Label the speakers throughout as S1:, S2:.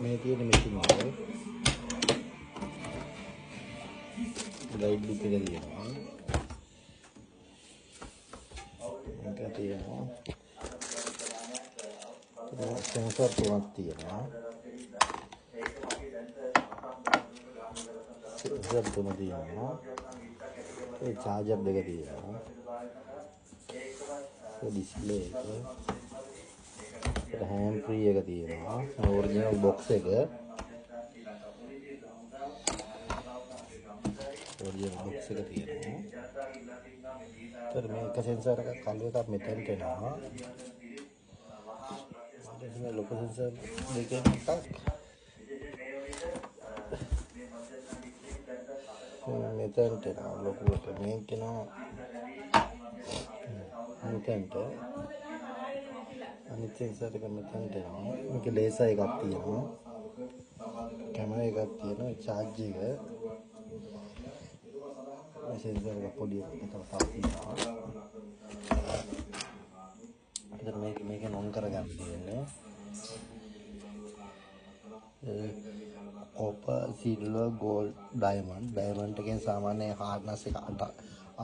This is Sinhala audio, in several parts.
S1: මේ තියෙන මෙතන වල ලයිට් බිත් එක තියෙනවා. මේක තියෙනවා. සෙන්සර් තුනක් තියෙනවා. සෙන්සර් තුන තියෙනවා. ඒ චාර්ජර් දෙක තියෙනවා. ඒ ඩිස්ප්ලේ එක. ඒක හෑන්ඩ් ෆ්‍රී එක තියෙනවා. ඔරිජිනල් බොක්ස් එක. ඔරිජිනල් බොක්ස් එක තියෙනවා. ඒතර මේක සෙන්සර් එකක් කළු එකක් මෙතනට එනවා. මේ ලොකු සෙන්සර් දෙකෙන් එකක් මෙතනට එනවා. ලොකු එක මේක එනවා මෙතනට. අනිත් සෙන්සර් එක මෙතනට එනවා. මේක ලේසර් එකක් තියෙනවා. කැමරා එකක් තියෙනවා. චාර්ජ් එක. මේ සෙන්සර් එක පොඩි එකක් තියෙනවා. අද මේක නොන් කරගන්න තියෙන්නේ. කොපර්, සිල්වර්, ගෝල්ඩ්, ඩයමන්ඩ් එකෙන් සාමාන්‍ය හાર્ඩ්නස් එක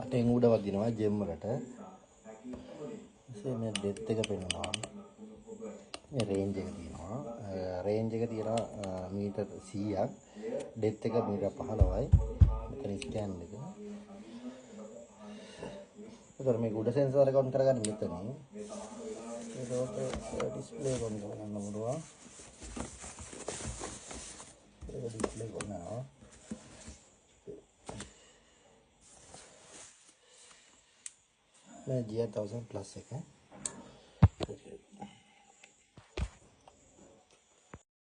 S1: 8න් උඩ වදිනවා ජෙම් වලට. මේ ඩෙප්ත් එක පෙන්වනවා. මේ රේන්ජ් එක තියෙනවා. රේන්ජ් එක තියෙනවා මීටර් 100ක්. ඩෙප්ත් එක මීටර් 15යි. මෙතන ස්කෑන් එක. ඒතර මේක උඩ සෙන්සර් එක ඔන් කරගන්න මෙතනින්. ඒක ඩිස්ප්ලේ ඔන් කරගන්න පුළුවන්. ඒක ඩිස්ප්ලේ කරනවා. මේ GR1000 ප්ලස් එක.